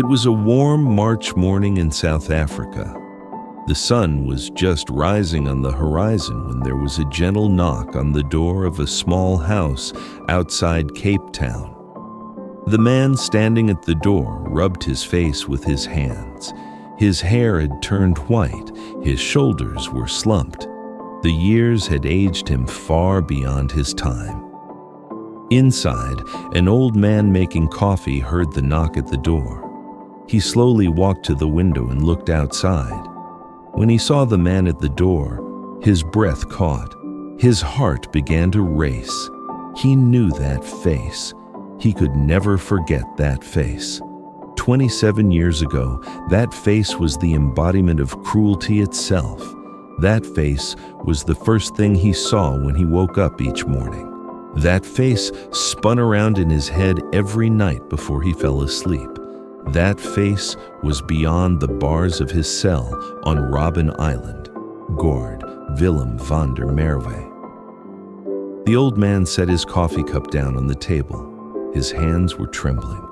It was a warm March morning in South Africa. The sun was just rising on the horizon when there was a gentle knock on the door of a small house outside Cape Town. The man standing at the door rubbed his face with his hands. His hair had turned white, his shoulders were slumped. The years had aged him far beyond his time. Inside, an old man making coffee heard the knock at the door. He slowly walked to the window and looked outside. When he saw the man at the door, his breath caught. His heart began to race. He knew that face. He could never forget that face. 27 years ago, that face was the embodiment of cruelty itself. That face was the first thing he saw when he woke up each morning. That face spun around in his head every night before he fell asleep. That face was beyond the bars of his cell on Robben Island, Gord Willem van der Merwe. The old man set his coffee cup down on the table. His hands were trembling.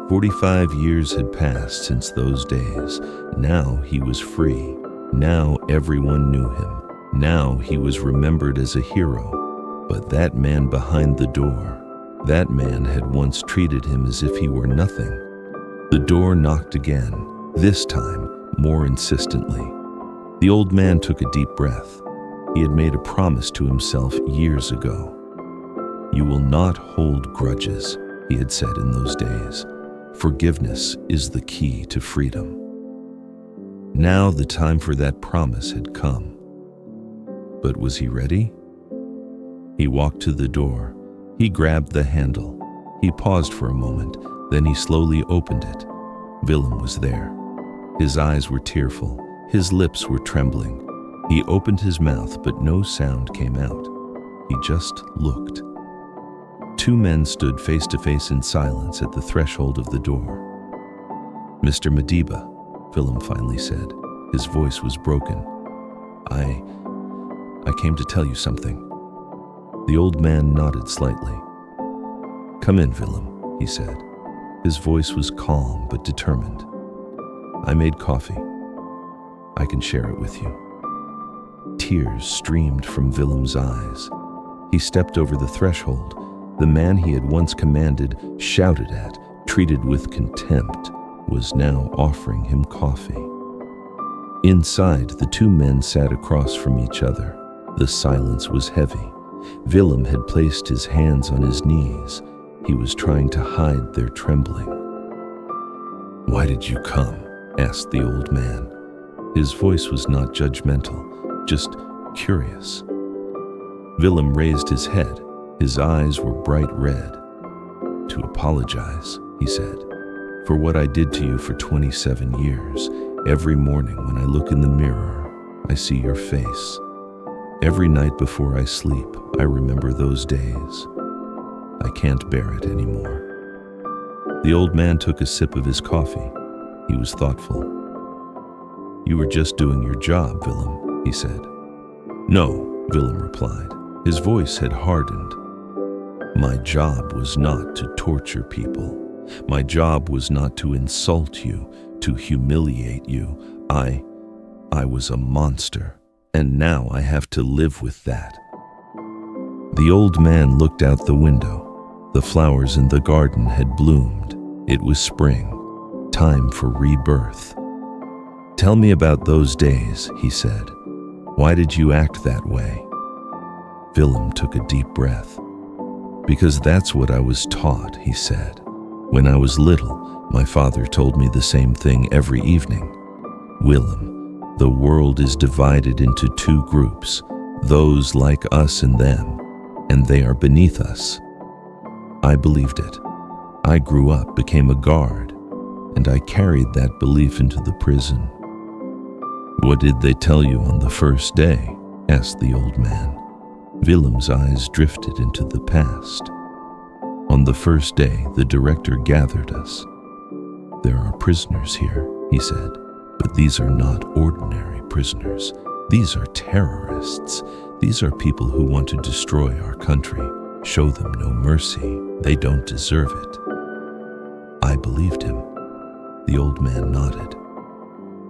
45 years had passed since those days. Now he was free. Now everyone knew him. Now he was remembered as a hero. But that man behind the door, that man had once treated him as if he were nothing. The door knocked again, this time more insistently. The old man took a deep breath. He had made a promise to himself years ago. "You will not hold grudges," he had said in those days. "Forgiveness is the key to freedom." Now the time for that promise had come. But was he ready? He walked to the door. He grabbed the handle. He paused for a moment, then he slowly opened it. Willem was there. His eyes were tearful. His lips were trembling. He opened his mouth, but no sound came out. He just looked. Two men stood face to face in silence at the threshold of the door. "Mr. Madiba," Willem finally said. His voice was broken. I came to tell you something." The old man nodded slightly. "Come in, Willem," he said. His voice was calm but determined. "I made coffee. I can share it with you." Tears streamed from Willem's eyes. He stepped over the threshold. The man he had once commanded, shouted at, treated with contempt, was now offering him coffee. Inside, the two men sat across from each other. The silence was heavy. Willem had placed his hands on his knees. He was trying to hide their trembling. "Why did you come?" asked the old man. His voice was not judgmental, just curious. Willem raised his head. His eyes were bright red. "To apologize," he said, "for what I did to you for 27 years. Every morning when I look in the mirror, I see your face. Every night before I sleep, I remember those days. I can't bear it anymore." The old man took a sip of his coffee. He was thoughtful. "You were just doing your job, Willem," he said. "No," Willem replied. His voice had hardened. "My job was not to torture people. My job was not to insult you, to humiliate you. I was a monster, and now I have to live with that." The old man looked out the window. The flowers in the garden had bloomed. It was spring, time for rebirth. "Tell me about those days," he said. "Why did you act that way?" Willem took a deep breath. "Because that's what I was taught," he said. "When I was little, my father told me the same thing every evening. Willem, the world is divided into two groups, those like us and them, and they are beneath us." I believed it. I grew up, became a guard, and I carried that belief into the prison. "What did they tell you on the first day?" asked the old man. Willem's eyes drifted into the past. "On the first day, the director gathered us. 'There are prisoners here,' he said, 'but these are not ordinary prisoners. These are terrorists. These are people who want to destroy our country. Show them no mercy. They don't deserve it.' I believed him. The old man nodded.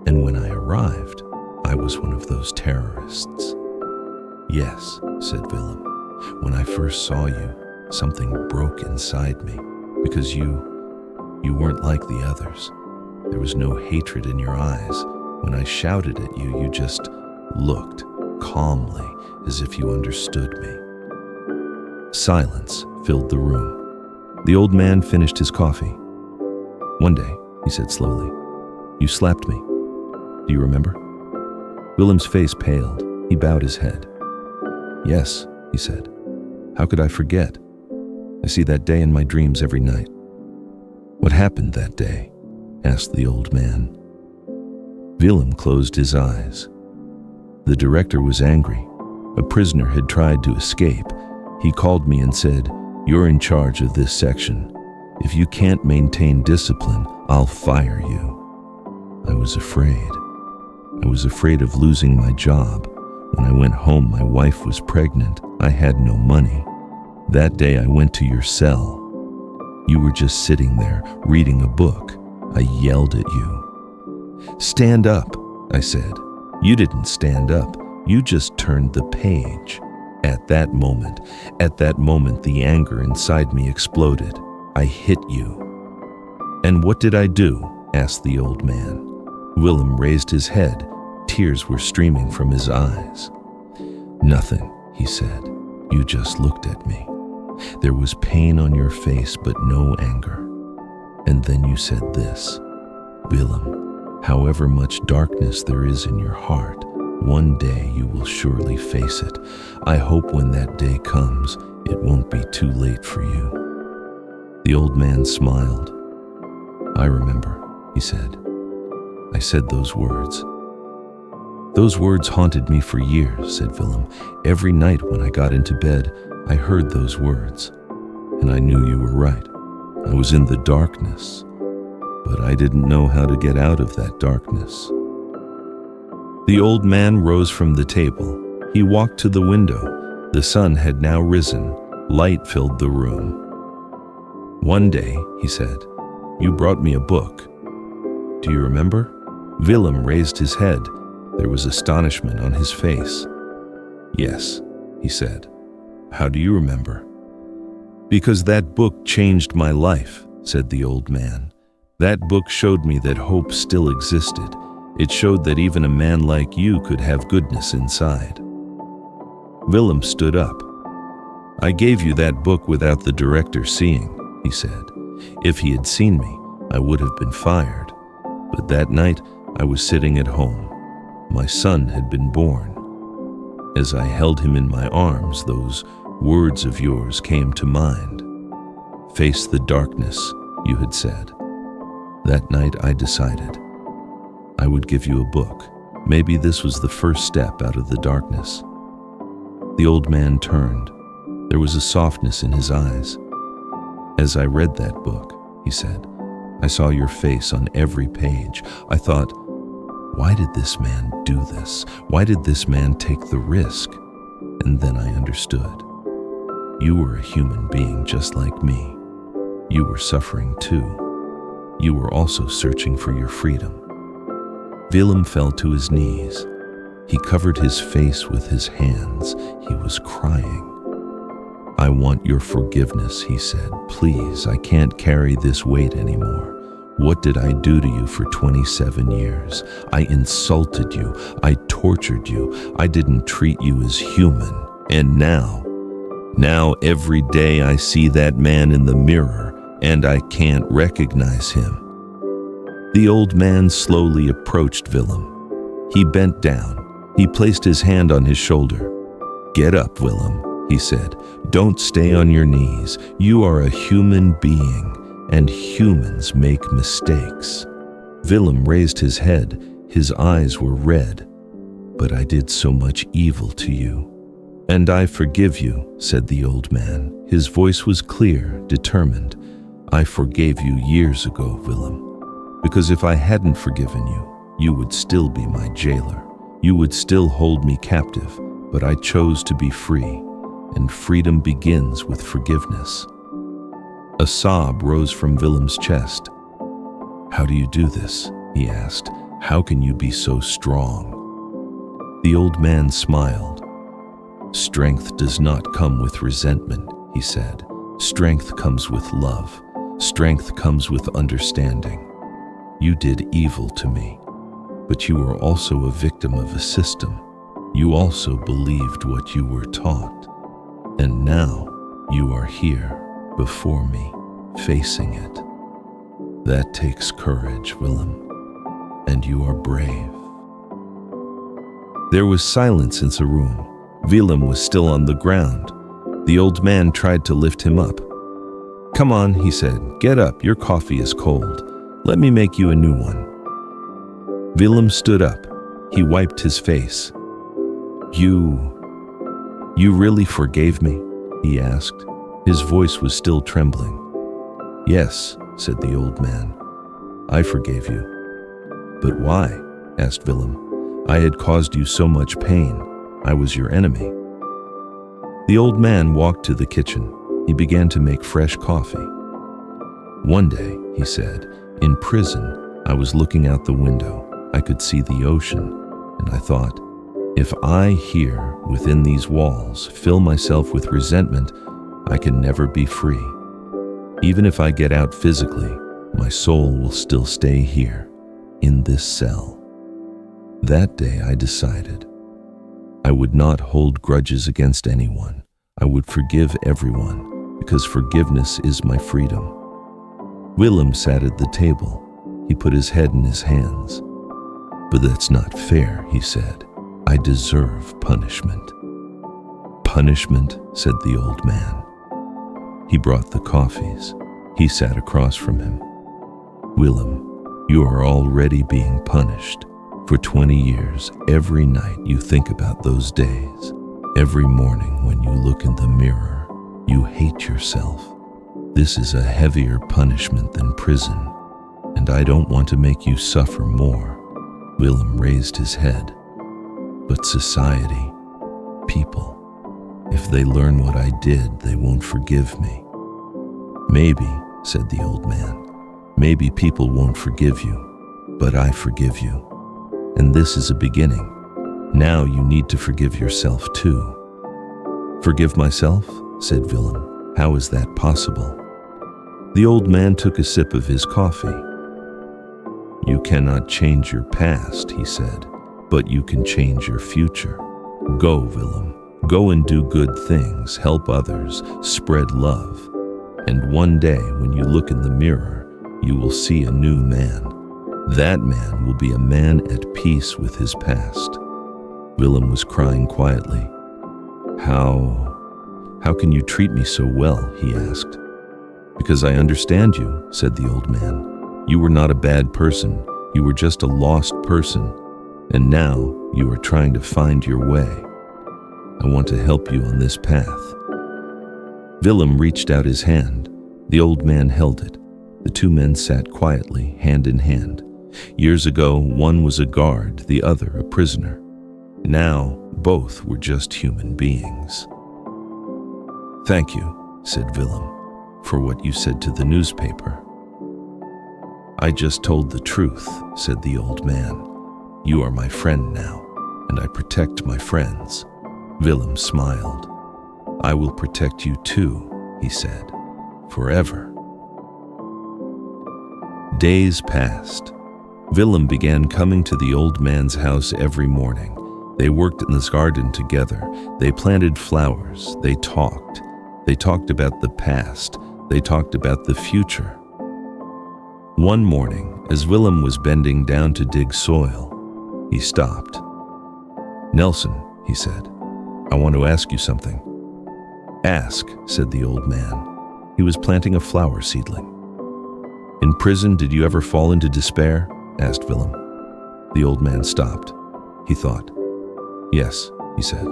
And when I arrived, I was one of those terrorists. Yes, said Willem. When I first saw you, something broke inside me, because you weren't like the others. There was no hatred in your eyes. When I shouted at you, you just looked calmly, as if you understood me. Silence filled the room. The old man finished his coffee. One day, he said slowly, you slapped me. Do you remember? Willem's face paled. He bowed his head. Yes, he said. How could I forget? I see that day in my dreams every night. What happened that day? Asked the old man. Willem closed his eyes. The director was angry. A prisoner had tried to escape. He called me and said, "You're in charge of this section. If you can't maintain discipline, I'll fire you." I was afraid. I was afraid of losing my job. When I went home, my wife was pregnant. I had no money. That day I went to your cell. You were just sitting there, reading a book. I yelled at you. "Stand up," I said. You didn't stand up. You just turned the page. At that moment, the anger inside me exploded. I hit you. "And what did I do?" asked the old man. Willem raised his head. Tears were streaming from his eyes. "Nothing," he said. "You just looked at me. There was pain on your face, but no anger. And then you said this, 'Willem, however much darkness there is in your heart, one day you will surely face it. I hope when that day comes, it won't be too late for you.'" The old man smiled. "I remember," he said. "I said those words." "Those words haunted me for years," said Willem. "Every night when I got into bed, I heard those words. And I knew you were right. I was in the darkness, but I didn't know how to get out of that darkness." The old man rose from the table. He walked to the window. The sun had now risen. Light filled the room. "One day," he said, "you brought me a book. Do you remember?" Willem raised his head. There was astonishment on his face. "Yes," he said. "How do you remember?" "Because that book changed my life," said the old man. "That book showed me that hope still existed. It showed that even a man like you could have goodness inside." Willem stood up. "I gave you that book without the director seeing," he said. "If he had seen me, I would have been fired. But that night, I was sitting at home. My son had been born. As I held him in my arms, those words of yours came to mind. 'Face the darkness,' you had said. That night I decided I would give you a book. Maybe this was the first step out of the darkness." The old man turned. There was a softness in his eyes. "As I read that book," he said, "I saw your face on every page. I thought, why did this man do this? Why did this man take the risk? And then I understood. You were a human being just like me. You were suffering too. You were also searching for your freedom." Willem fell to his knees. He covered his face with his hands. He was crying. "I want your forgiveness," he said. "Please, I can't carry this weight anymore. What did I do to you for 27 years? I insulted you. I tortured you. I didn't treat you as human. And now every day I see that man in the mirror and I can't recognize him." The old man slowly approached Willem. He bent down. He placed his hand on his shoulder. "Get up, Willem," he said. "Don't stay on your knees. You are a human being. And humans make mistakes." Willem raised his head. His eyes were red. "But I did so much evil to you." "And I forgive you," said the old man. His voice was clear, determined. "I forgave you years ago, Willem. Because if I hadn't forgiven you, you would still be my jailer. You would still hold me captive. But I chose to be free. And freedom begins with forgiveness." A sob rose from Willem's chest. "How do you do this?" he asked. "How can you be so strong?" The old man smiled. "Strength does not come with resentment," he said. "Strength comes with love. Strength comes with understanding. You did evil to me, but you were also a victim of a system. You also believed what you were taught. And now you are here before me, facing it. That takes courage, Willem, and you are brave." There was silence in the room. Willem was still on the ground. The old man tried to lift him up. "Come on," he said. "Get up, your coffee is cold. Let me make you a new one." Willem stood up. He wiped his face. You really forgave me?" he asked. His voice was still trembling. "Yes," said the old man. "I forgave you." "But why?" asked Willem. "I had caused you so much pain. I was your enemy." The old man walked to the kitchen. He began to make fresh coffee. "One day," he said, "in prison, I was looking out the window. I could see the ocean, and I thought, if I here, within these walls, fill myself with resentment, I can never be free. Even if I get out physically, my soul will still stay here, in this cell." That day I decided I would not hold grudges against anyone. I would forgive everyone, because forgiveness is my freedom. Willem sat at the table. He put his head in his hands. "But that's not fair," he said. "I deserve punishment." "Punishment," said the old man. He brought the coffees. He sat across from him. "Willem, you are already being punished. For 20 years, every night you think about those days. Every morning when you look in the mirror, you hate yourself. This is a heavier punishment than prison, and I don't want to make you suffer more." Willem raised his head. "But society, people, if they learn what I did, they won't forgive me." "Maybe," said the old man, "maybe people won't forgive you, but I forgive you. And this is a beginning. Now you need to forgive yourself too." "Forgive myself?" said Willem. "How is that possible?" The old man took a sip of his coffee. "You cannot change your past," he said, "but you can change your future. Go, Willem. Go and do good things, help others, spread love. And one day when you look in the mirror, you will see a new man. That man will be a man at peace with his past." Willem was crying quietly. How can you treat me so well?" he asked. "Because I understand you," said the old man. "You were not a bad person. You were just a lost person. And now you are trying to find your way. I want to help you on this path." Willem reached out his hand. The old man held it. The two men sat quietly, hand in hand. Years ago, one was a guard, the other a prisoner. Now, both were just human beings. "Thank you," said Willem, "for what you said to the newspaper." "I just told the truth," said the old man. "You are my friend now, and I protect my friends." Willem smiled. "I will protect you too," he said, "forever." Days passed. Willem began coming to the old man's house every morning. They worked in this garden together. They planted flowers. They talked. They talked about the past. They talked about the future. One morning, as Willem was bending down to dig soil, he stopped. "Nelson," he said, "I want to ask you something." "Ask," said the old man. He was planting a flower seedling. "In prison, did you ever fall into despair?" asked Willem. The old man stopped. He thought. "Yes," he said.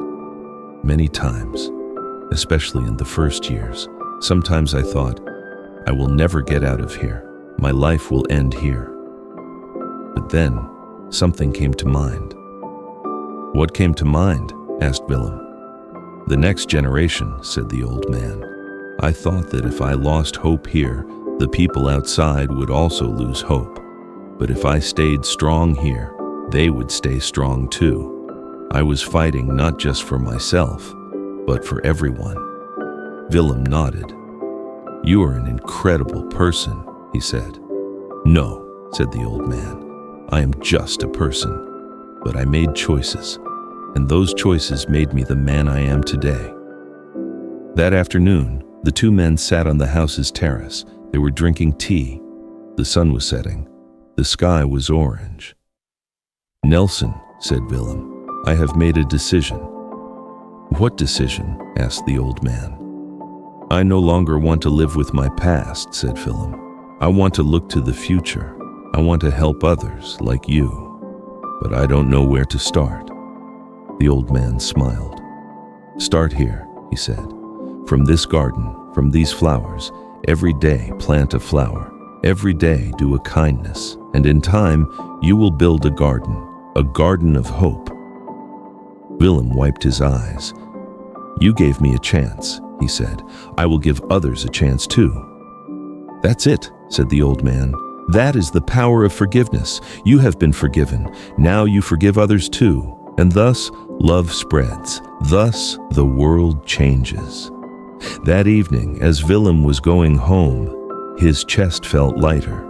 "Many times, especially in the first years. Sometimes I thought, I will never get out of here. My life will end here." But then, something came to mind. "What came to mind?" asked Willem. "The next generation," said the old man. "I thought that if I lost hope here, the people outside would also lose hope. But if I stayed strong here, they would stay strong too. I was fighting not just for myself, but for everyone. Willem nodded. You are an incredible person, he said. No, said the old man. I am just a person, but I made choices, and those choices made me the man I am today. That afternoon, the two men sat on the house's terrace. They were drinking tea. The sun was setting. The sky was orange. Nelson, said Willem, I have made a decision. What decision? Asked the old man. I no longer want to live with my past, said Willem. I want to look to the future. I want to help others like you. But I don't know where to start. The old man smiled. Start here, he said. From this garden, from these flowers, every day plant a flower. Every day do a kindness, and in time you will build a garden of hope. Willem wiped his eyes. You gave me a chance, he said. I will give others a chance too. That's it, said the old man. That is the power of forgiveness. You have been forgiven. Now you forgive others too. And thus, love spreads. Thus, the world changes. That evening, as Willem was going home, his chest felt lighter.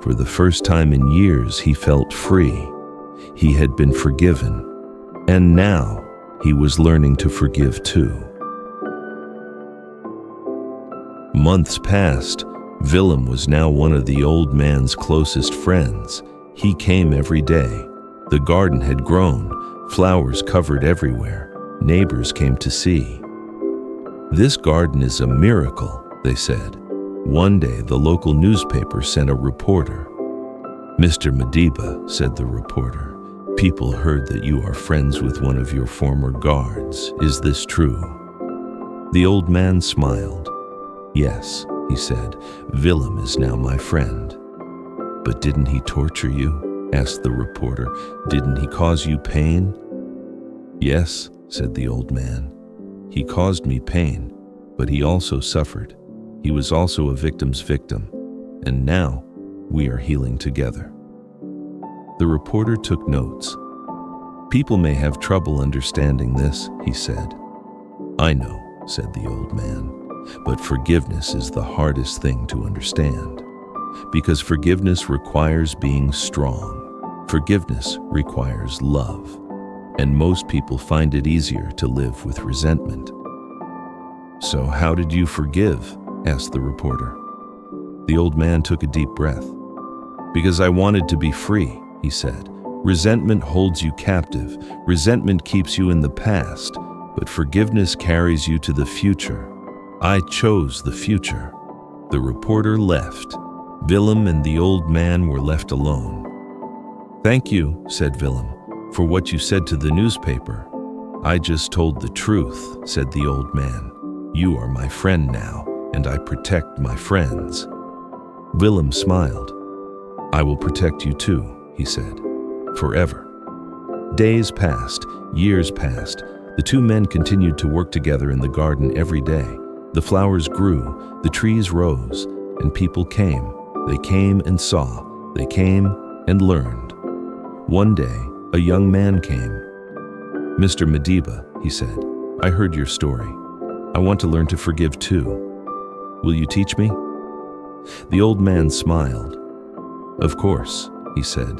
For the first time in years, he felt free. He had been forgiven. And now, he was learning to forgive too. Months passed. Willem was now one of the old man's closest friends. He came every day. The garden had grown, flowers covered everywhere. Neighbors came to see. This garden is a miracle, they said. One day, the local newspaper sent a reporter. Mr. Mandela, said the reporter, people heard that you are friends with one of your former guards. Is this true? The old man smiled. Yes, he said, Willem is now my friend. But didn't he torture you? Asked the reporter. Didn't he cause you pain? Yes, said the old man. He caused me pain, but he also suffered. He was also a victim's victim, and now we are healing together. The reporter took notes. People may have trouble understanding this, he said. I know, said the old man, but forgiveness is the hardest thing to understand, because forgiveness requires being strong. Forgiveness requires love, and most people find it easier to live with resentment. So how did you forgive? Asked the reporter. The old man took a deep breath. Because I wanted to be free, he said. Resentment holds you captive. Resentment keeps you in the past, but forgiveness carries you to the future. I chose the future. The reporter left. Willem and the old man were left alone. Thank you, said Willem, for what you said to the newspaper. I just told the truth, said the old man. You are my friend now, and I protect my friends. Willem smiled. I will protect you too, he said, forever. Days passed, years passed. The two men continued to work together in the garden every day. The flowers grew, the trees rose, and people came. They came and saw. They came and learned. One day, a young man came. Mr. Mandela, he said, I heard your story. I want to learn to forgive too. Will you teach me? The old man smiled. Of course, he said.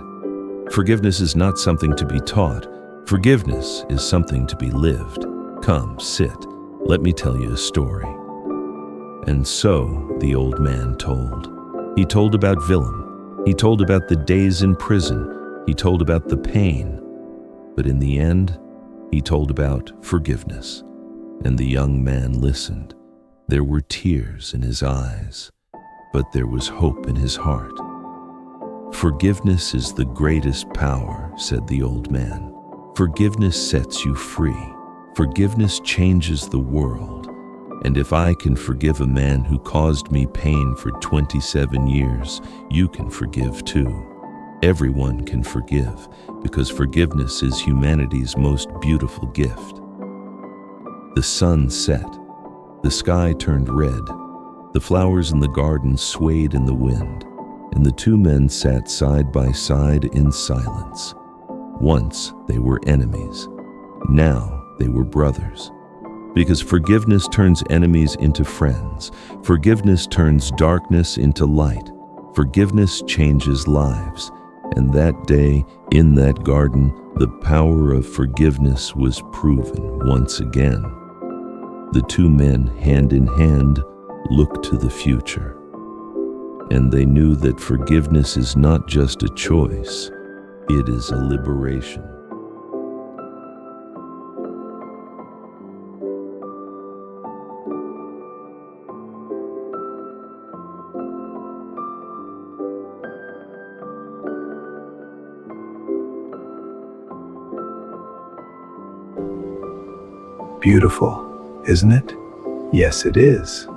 Forgiveness is not something to be taught. Forgiveness is something to be lived. Come, sit. Let me tell you a story. And so the old man told. He told about Willem. He told about the days in prison. He told about the pain. But in the end, he told about forgiveness. And the young man listened. There were tears in his eyes, but there was hope in his heart. Forgiveness is the greatest power, said the old man. Forgiveness sets you free. Forgiveness changes the world. And if I can forgive a man who caused me pain for 27 years, you can forgive too. Everyone can forgive, because forgiveness is humanity's most beautiful gift. The sun set. The sky turned red. The flowers in the garden swayed in the wind. and the two men sat side by side in silence. Once they were enemies. Now they were brothers. Because forgiveness turns enemies into friends. Forgiveness turns darkness into light. Forgiveness changes lives. And that day, in that garden, the power of forgiveness was proven once again. The two men, hand in hand, looked to the future. And they knew that forgiveness is not just a choice, it is a liberation. Beautiful, isn't it? Yes, it is.